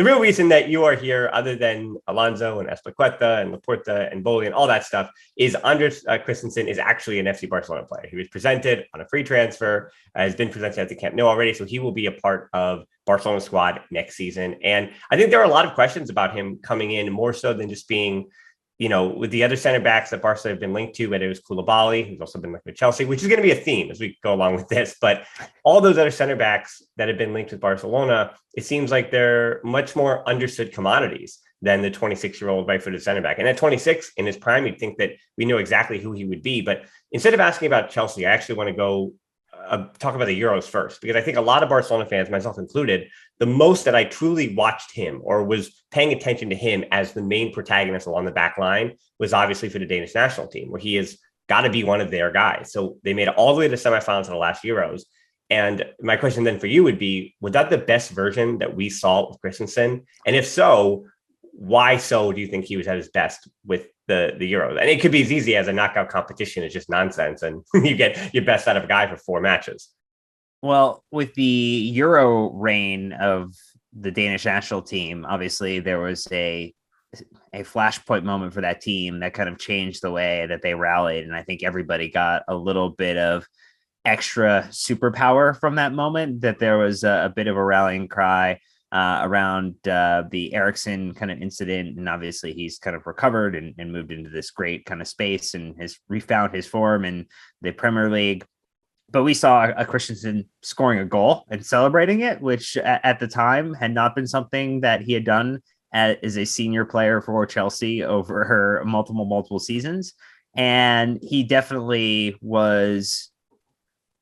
the real reason that you are here, other than Alonso and Espliqueta and Laporta and Boli and all that stuff, is Andreas Christensen is actually an FC Barcelona player. He was presented on a free transfer, has been presented at the Camp Nou already, so he will be a part of Barcelona squad next season. And I think there are a lot of questions about him coming in, more so than just being, with the other center backs that Barca have been linked to, whether it was Koulibaly, who's also been linked with Chelsea, which is going to be a theme as we go along with this. But all those other center backs that have been linked with Barcelona, it seems like they're much more understood commodities than the 26-year-old right-footed center back. And at 26, in his prime, you'd think that we know exactly who he would be. But instead of asking about Chelsea, I actually want to go talk about the Euros first, because I think a lot of Barcelona fans, myself included, the most that I truly watched him or was paying attention to him as the main protagonist along the back line was obviously for the Danish national team, where he has got to be one of their guys. So they made it all the way to the semifinals in the last Euros. And my question then for you would be, was that the best version that we saw with Christensen? And if so, why so do you think he was at his best with the Euros? And it could be as easy as a knockout competition. It's just nonsense. And you get your best out of a guy for 4 matches. Well, with the Euro reign of the Danish national team, obviously there was a flashpoint moment for that team that kind of changed the way that they rallied. And I think everybody got a little bit of extra superpower from that moment, that there was a bit of a rallying cry around the Eriksen kind of incident. And obviously he's kind of recovered and moved into this great kind of space and has refound his form in the Premier League. But we saw a Christensen scoring a goal and celebrating it, which at the time had not been something that he had done as a senior player for Chelsea over her multiple seasons. And he definitely was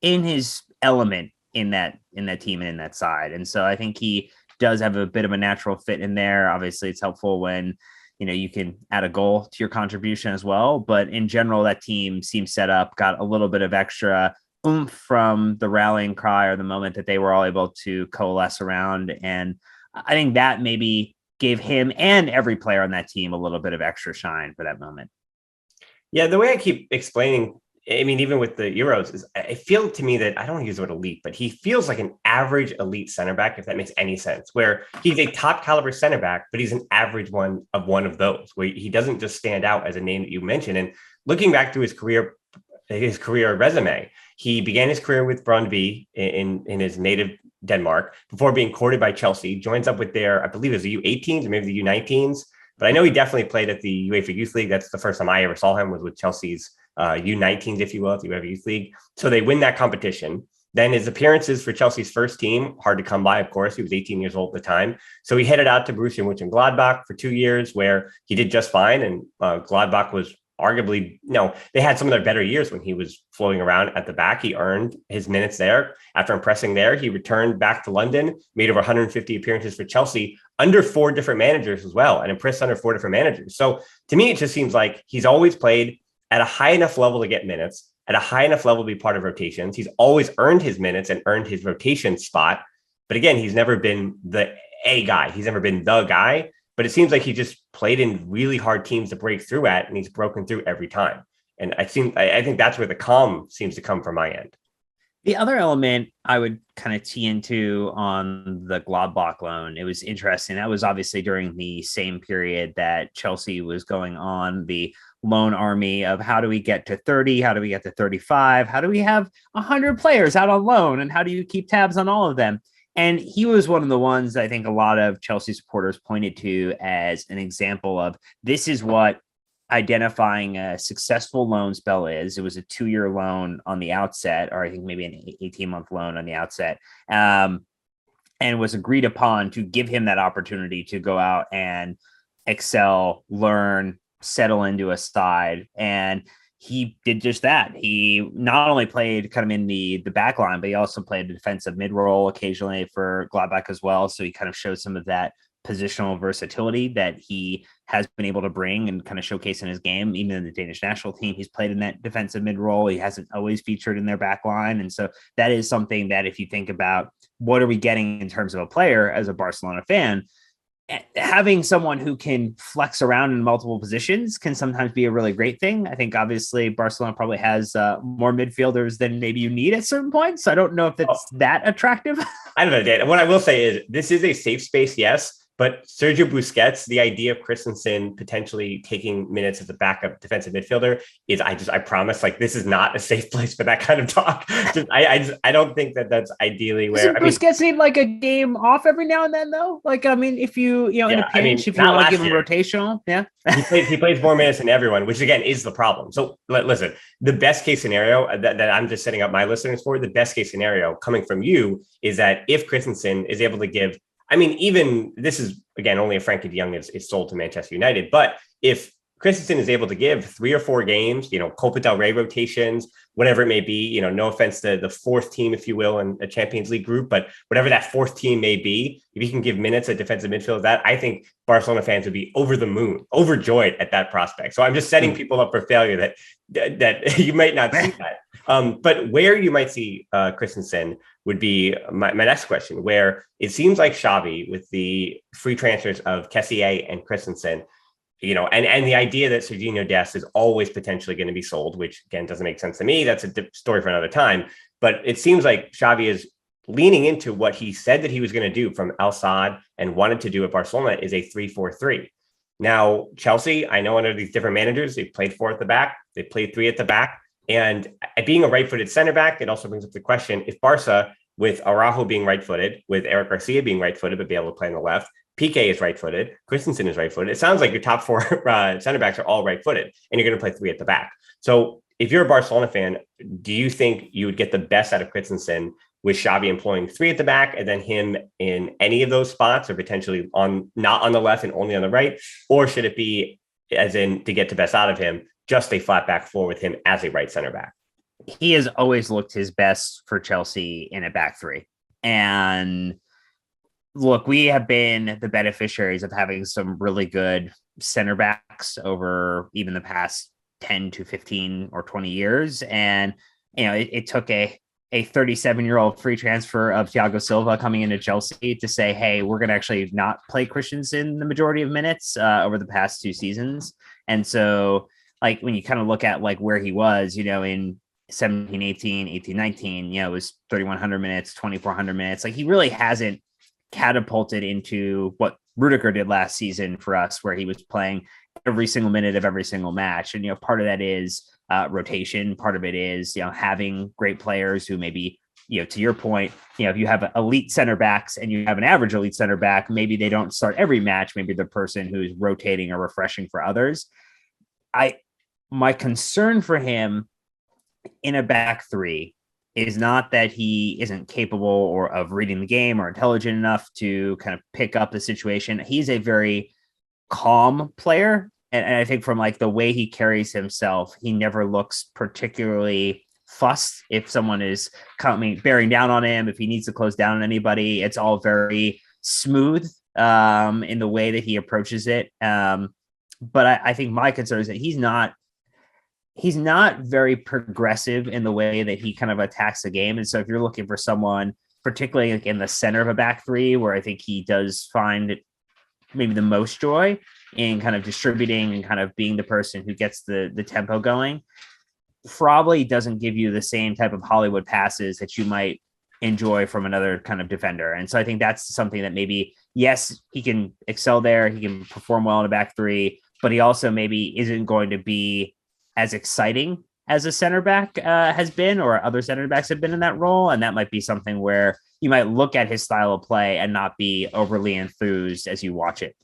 in his element in that team and in that side. And so I think he does have a bit of a natural fit in there. Obviously it's helpful when, you can add a goal to your contribution as well. But in general, that team seemed set up, got a little bit of extra oomph from the rallying cry or the moment that they were all able to coalesce around. And I think that maybe gave him and every player on that team a little bit of extra shine for that moment. Yeah, the way I keep explaining, I mean, even with the Euros, is I feel to me that I don't want to use the word elite, but he feels like an average elite center back, if that makes any sense, where he's a top caliber center back, but he's an average one of those, where he doesn't just stand out as a name that you mentioned. And looking back to his career resume, he began his career with Brøndby in his native Denmark before being courted by Chelsea, joins up with their, I believe it was the U18s or maybe the U19s, but I know he definitely played at the UEFA Youth League. That's the first time I ever saw him, was with Chelsea's U19s, if you will, at the UEFA Youth League. So they win that competition. Then his appearances for Chelsea's first team, hard to come by, of course. He was 18 years old at the time. So he headed out to Borussia Mönchengladbach for 2 years, where he did just fine. And Gladbach was arguably, they had some of their better years when he was floating around at the back. He earned his minutes there. After impressing there, he returned back to London, made over 150 appearances for Chelsea under 4 different managers as well, and impressed under 4 different managers. So to me, it just seems like he's always played at a high enough level to get minutes, at a high enough level to be part of rotations. He's always earned his minutes and earned his rotation spot. But again, he's never been the A guy. He's never been the guy. But it seems like he just played in really hard teams to break through at, and he's broken through every time. And I think that's where the calm seems to come from my end. The other element I would kind of tee into on the Gladbach loan, it was interesting. That was obviously during the same period that Chelsea was going on the loan army of how do we get to 30? How do we get to 35? How do we have 100 players out on loan? And how do you keep tabs on all of them? And he was one of the ones I think a lot of Chelsea supporters pointed to as an example of this is what identifying a successful loan spell is. It was a 2-year loan on the outset, or I think maybe an 18-month loan on the outset, and was agreed upon to give him that opportunity to go out and excel, learn, settle into a side. And he did just that. He not only played kind of in the back line, but he also played a defensive mid role occasionally for Gladbach as well. So he kind of showed some of that positional versatility that he has been able to bring and kind of showcase in his game. Even in the Danish national team, he's played in that defensive mid role. He hasn't always featured in their back line. And so that is something that if you think about what are we getting in terms of a player as a Barcelona fan, having someone who can flex around in multiple positions can sometimes be a really great thing. I think obviously Barcelona probably has more midfielders than maybe you need at certain points. So I don't know if it's that attractive. I don't know, Dan. What I will say is this is a safe space, yes, But Sergio Busquets, the idea of Christensen potentially taking minutes as a backup defensive midfielder is, I promise, like, this is not a safe place for that kind of talk. I don't think that that's ideally where. Doesn't Busquets need like a game off every now and then though? Like, I mean, if you in a pinch, if you want to give him rotational, he plays more minutes than everyone, which again is the problem. So listen, the best case scenario that I'm just setting up my listeners for, the best case scenario coming from you is that if Christensen is able to give, I mean, even this is again only if Frankie de Jong is sold to Manchester United, but if Christensen is able to give 3 or 4 games, Copa del Rey rotations, whatever it may be, no offense to the 4th team, if you will, in a Champions League group, but whatever that 4th team may be, if you can give minutes at defensive midfield, that I think Barcelona fans would be over the moon, overjoyed at that prospect. So I'm just setting people up for failure that you might not see that. But where you might see Christensen would be my next question, where it seems like Xavi, with the free transfers of Kessié and Christensen, and the idea that Serginho Dest is always potentially going to be sold, which again doesn't make sense to me. That's a story for another time. But it seems like Xavi is leaning into what he said that he was going to do from Al Sadd and wanted to do at Barcelona is a 3-4-3. Now, Chelsea, I know under these different managers, they've played 4 at the back, they played 3 at the back. And being a right-footed center back, it also brings up the question, if Barca, with Araujo being right-footed, with Eric Garcia being right-footed, but be able to play on the left, Piqué is right-footed, Christensen is right-footed. It sounds like your top 4 center backs are all right-footed, and you're going to play 3 at the back. So if you're a Barcelona fan, do you think you would get the best out of Christensen with Xavi employing 3 at the back and then him in any of those spots, or potentially not on the left and only on the right? Or should it be, as in, to get the best out of him, just a flat back 4 with him as a right center back? He has always looked his best for Chelsea in a back 3. And look, we have been the beneficiaries of having some really good center backs over even the past 10 to 15 or 20 years. And, it took a 37-year-old free transfer of Thiago Silva coming into Chelsea to say, hey, we're going to actually not play Christensen the majority of minutes over the past 2 seasons. And so, like, when you kind of look at like where he was, in 17, 18, 19, it was 3,100 minutes, 2,400 minutes. Like, he really hasn't catapulted into what Rudiger did last season for us, where he was playing every single minute of every single match. And, part of that is rotation. Part of it is, having great players who maybe, to your point, if you have elite center backs and you have an average elite center back, maybe they don't start every match. Maybe the person who's rotating or refreshing for others. My concern for him in a back 3 is not that he isn't capable of reading the game or intelligent enough to kind of pick up the situation. He's a very calm player. And I think from like the way he carries himself, he never looks particularly fussed. If someone is bearing down on him, if he needs to close down on anybody, it's all very smooth in the way that he approaches it. But I think my concern is that he's not very progressive in the way that he kind of attacks the game. And so if you're looking for someone, particularly like in the center of a back 3, where I think he does find maybe the most joy in kind of distributing and kind of being the person who gets the tempo going, probably doesn't give you the same type of Hollywood passes that you might enjoy from another kind of defender. And so I think that's something that maybe, yes, he can excel there. He can perform well in a back 3, but he also maybe isn't going to be as exciting as a center back has been, or other center backs have been in that role. And that might be something where you might look at his style of play and not be overly enthused as you watch it.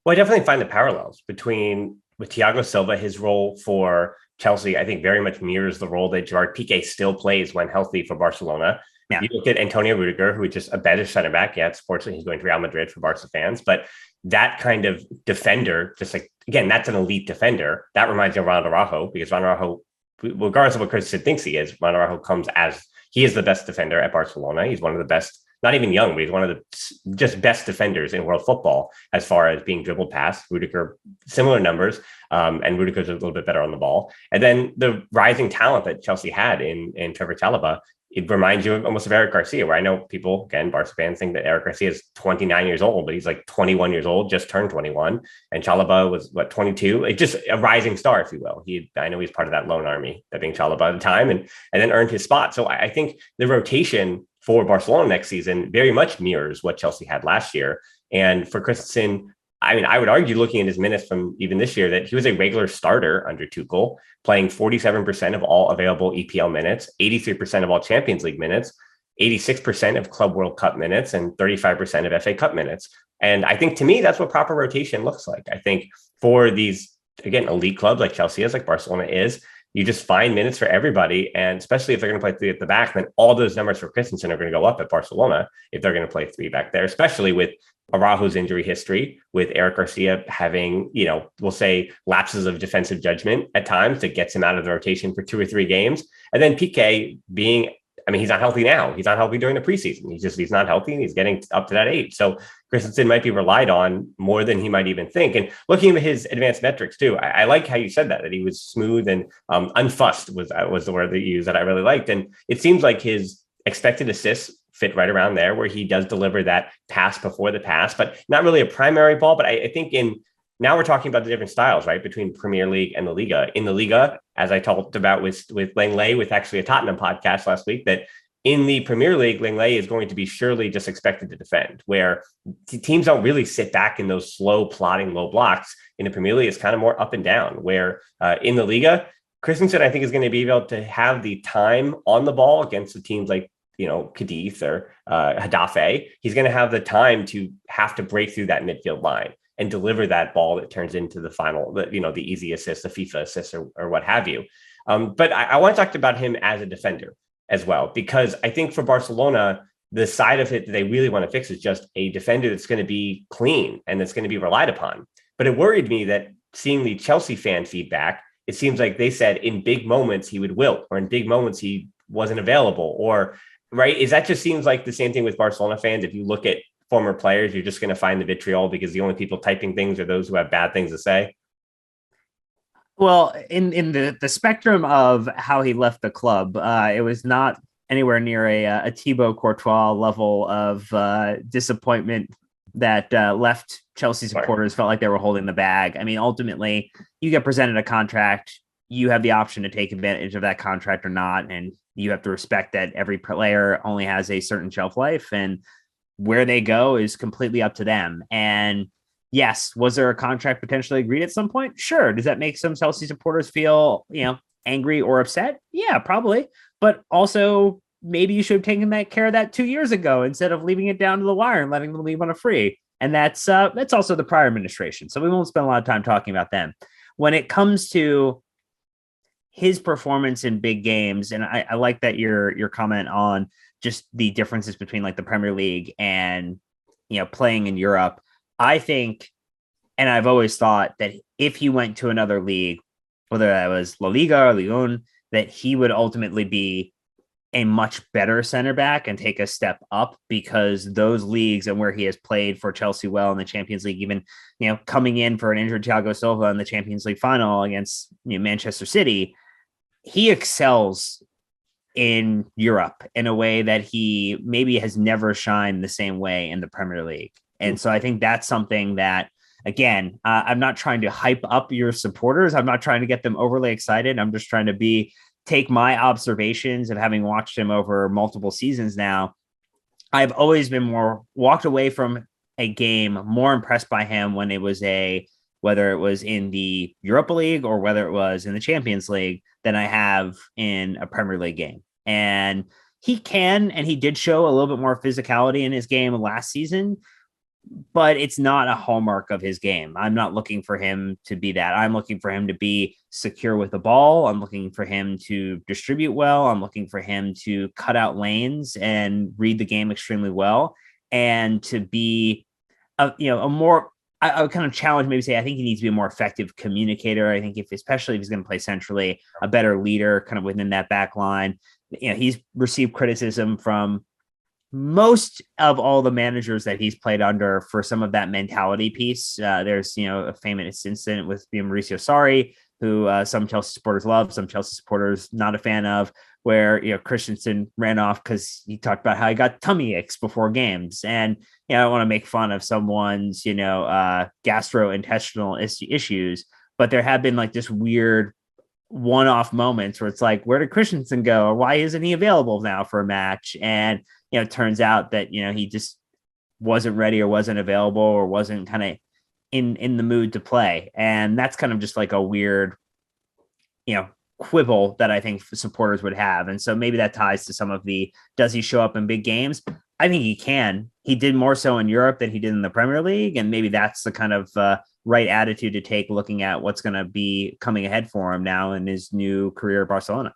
Well, I definitely find the parallels with Thiago Silva. His role for Chelsea, I think, very much mirrors the role that Gerard Piqué still plays when healthy for Barcelona. Yeah. You look at Antonio Rudiger, who is just a better center back. Yeah, unfortunately, he's going to Real Madrid for Barca fans, but that kind of defender, just like, again, that's an elite defender. That reminds me of Ronald Araujo, because Ronald Araujo, regardless of what Christensen thinks he is, Ronald Araujo he is the best defender at Barcelona. He's one of the best, not even young, but he's one of the just best defenders in world football as far as being dribbled past. Rudiger, similar numbers, and Rudiger's a little bit better on the ball. And then the rising talent that Chelsea had in Trevor Chalobah, it reminds you almost of Eric Garcia, where I know people, again, Barca fans, think that Eric Garcia is 29 years old, but he's like 21 years old, just turned 21. And Chalobah was, 22? It's just a rising star, if you will. I know he's part of that loan army, that being Chalobah at the time, and then earned his spot. So I think the rotation for Barcelona next season very much mirrors what Chelsea had last year. And for Christensen, I mean, I would argue looking at his minutes from even this year that he was a regular starter under Tuchel, playing 47% of all available EPL minutes, 83% of all Champions League minutes, 86% of Club World Cup minutes, and 35% of FA Cup minutes. And I think to me, that's what proper rotation looks like. I think for these, again, elite clubs like Chelsea is, like Barcelona is, you just find minutes for everybody. And especially if they're going to play three at the back, then all those numbers for Christensen are going to go up at Barcelona if they're going to play three back there, especially with Araujo's injury history, with Eric Garcia having, we'll say lapses of defensive judgment at times that gets him out of the rotation for 2 or 3 games. And then Piqué being, I mean, he's not healthy now. He's not healthy during the preseason. He's not healthy, and he's getting up to that age. So Christensen might be relied on more than he might even think. And looking at his advanced metrics too, I like how you said that he was smooth and unfussed was the word that you used that I really liked. And it seems like his expected assists fit right around there, where he does deliver that pass before the pass, but not really a primary ball. But I think now we're talking about the different styles, right, between Premier League and the Liga. In the Liga, as I talked about with Langley, with actually a Tottenham podcast last week, that in the Premier League, Langley is going to be surely just expected to defend, where teams don't really sit back in those slow, plodding low blocks. In the Premier League, it's kind of more up and down, where in the Liga, Christensen, I think, is going to be able to have the time on the ball against the teams like, Cadiz or Hadafe. He's going to have the time to have to break through that midfield line and deliver that ball that turns into the final, the easy assist, the FIFA assist, or what have you. But I want to talk about him as a defender as well, because I think for Barcelona, the side of it that they really want to fix is just a defender that's going to be clean and that's going to be relied upon. But it worried me that seeing the Chelsea fan feedback, it seems like they said in big moments he would wilt, or in big moments he wasn't available, or right. Is that just seems like the same thing with Barcelona fans? If you look at former players, you're just going to find the vitriol because the only people typing things are those who have bad things to say. Well, in the spectrum of how he left the club, it was not anywhere near a Thibaut Courtois level of disappointment that left Chelsea supporters felt like they were holding the bag. I mean, ultimately, you get presented a contract, you have the option to take advantage of that contract or not, and you have to respect that every player only has a certain shelf life, and where they go is completely up to them. And yes, was there a contract potentially agreed at some point? Sure. Does that make some Chelsea supporters feel, angry or upset? Yeah, probably. But also, maybe you should have taken care of that 2 years ago instead of leaving it down to the wire and letting them leave on a free. And that's also the prior administration. So we won't spend a lot of time talking about them. When it comes to his performance in big games, and I like that your comment on just the differences between like the Premier League and playing in Europe. I think, and I've always thought that if he went to another league, whether that was La Liga or Lyon, that he would ultimately be a much better center back and take a step up, because those leagues and where he has played for Chelsea well in the Champions League, even coming in for an injured Thiago Silva in the Champions League final against Manchester City, he excels in Europe in a way that he maybe has never shined the same way in the Premier League. And so I think that's something that, again, I'm not trying to hype up your supporters. I'm not trying to get them overly excited. I'm just trying to take my observations of having watched him over multiple seasons now. I've always been walked away from a game more impressed by him when it was whether it was in the Europa League or whether it was in the Champions League, than I have in a Premier League game. And he did show a little bit more physicality in his game last season, but it's not a hallmark of his game. I'm not looking for him to be that. I'm looking for him to be secure with the ball. I'm looking for him to distribute well. I'm looking for him to cut out lanes and read the game extremely well, and to be a more, I would kind of challenge, maybe say, I think he needs to be a more effective communicator. I think especially if he's going to play centrally, a better leader kind of within that back line. He's received criticism from most of all the managers that he's played under for some of that mentality piece. There's, a famous incident with Mauricio Sarri, who some Chelsea supporters love, some Chelsea supporters not a fan of, where, Christensen ran off because he talked about how he got tummy aches before games. And, I don't want to make fun of someone's, gastrointestinal issues, but there have been like this weird one-off moments where it's like, where did Christensen go? Or why isn't he available now for a match? And, it turns out that, he just wasn't ready or wasn't available or wasn't kind of in the mood to play. And that's kind of just like a weird, quibble that I think supporters would have. And so maybe that ties to some of the, does he show up in big games? I think he can. He did more so in Europe than he did in the Premier League. And maybe that's the kind of right attitude to take looking at what's going to be coming ahead for him now in his new career at Barcelona.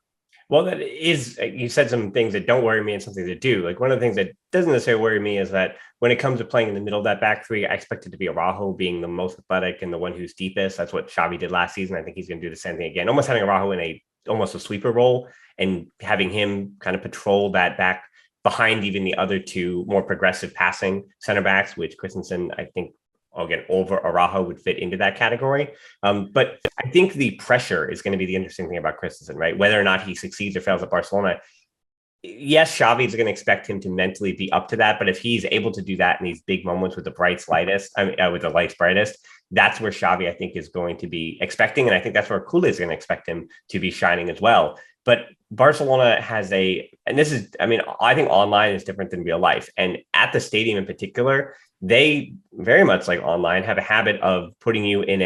Well, that is, you said some things that don't worry me and something that do. Like one of the things that doesn't necessarily worry me is that when it comes to playing in the middle of that back three, I expect it to be Araujo being the most athletic and the one who's deepest. That's what Xavi did last season. I think he's going to do the same thing again, almost having Araujo in almost a sweeper role and having him kind of patrol that back behind even the other two more progressive passing center backs, which Christensen, I think, again, over Araujo would fit into that category. But I think the pressure is going to be the interesting thing about Christensen, right? Whether or not he succeeds or fails at Barcelona. Yes, Xavi is going to expect him to mentally be up to that. But if he's able to do that in these big moments with the with the lights brightest, that's where Xavi, I think, is going to be expecting. And I think that's where Culers is going to expect him to be shining as well. But Barcelona has and this is, I think online is different than real life. And at the stadium in particular, they very much like online have a habit of putting you in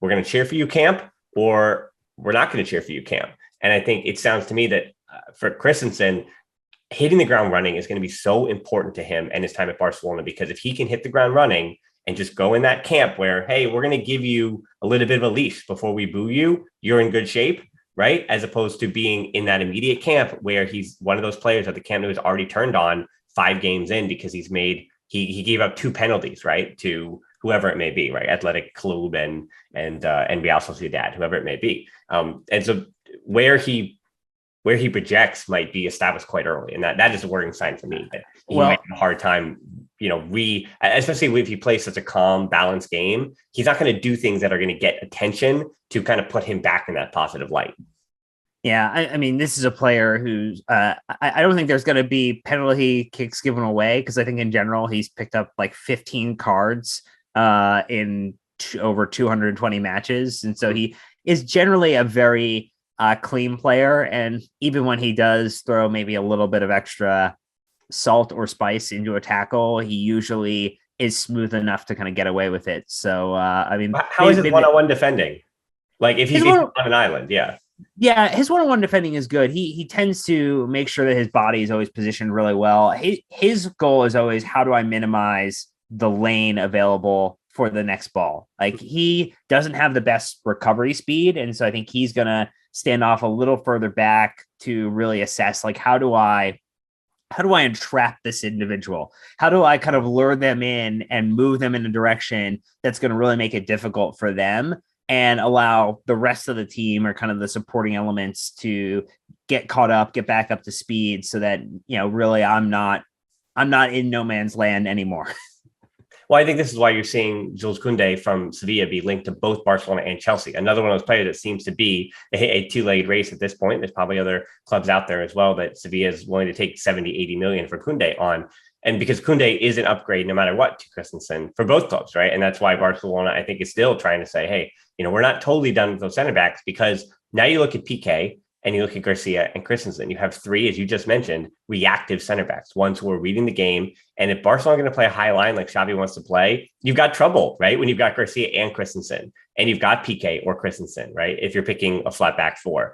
we're going to cheer for you camp or we're not going to cheer for you camp. And I think it sounds to me that for Christensen, hitting the ground running is going to be so important to him and his time at Barcelona, because if he can hit the ground running and just go in that camp where, hey, we're going to give you a little bit of a leash before we boo you, you're in good shape, right? As opposed to being in that immediate camp where he's one of those players that the Camp Nou has already turned on 5 games in because he gave up 2 penalties, right, to whoever it may be, right, Athletic Club and Real Sociedad, whoever it may be. And so where he projects might be established quite early, and that is a worrying sign for me that he might have a hard time, especially if he plays such a calm, balanced game. He's not going to do things that are going to get attention to kind of put him back in that positive light. Yeah, I mean, this is a player who's I don't think there's going to be penalty kicks given away, because I think in general he's picked up like 15 cards in over 220 matches. And so he is generally a very clean player. And even when he does throw maybe a little bit of extra salt or spice into a tackle, he usually is smooth enough to kind of get away with it. So, how is it one-on-one defending? Like if he's on an island, yeah. Yeah, his one-on-one defending is good. He tends to make sure that his body is always positioned really well. His goal is always, how do I minimize the lane available for the next ball? Like, he doesn't have the best recovery speed, and so I think he's going to stand off a little further back to really assess, like, how do I entrap this individual? How do I kind of lure them in and move them in a direction that's going to really make it difficult for them, and allow the rest of the team or kind of the supporting elements to get caught up, get back up to speed, so that, really I'm not in no man's land anymore. Well, I think this is why you're seeing Jules Koundé from Sevilla be linked to both Barcelona and Chelsea. Another one of those players that seems to be a two-legged race at this point. There's probably other clubs out there as well that Sevilla is willing to take 70, 80 million for Koundé on. And because Koundé is an upgrade no matter what to Christensen for both clubs, right? And that's why Barcelona, I think, is still trying to say, hey, we're not totally done with those center backs, because now you look at PK and you look at Garcia and Christensen, you have 3, as you just mentioned, reactive center backs, ones who are reading the game. And if Barcelona are going to play a high line like Xavi wants to play, you've got trouble, right? When you've got Garcia and Christensen, and you've got PK or Christensen, right? If you're picking a flat back 4.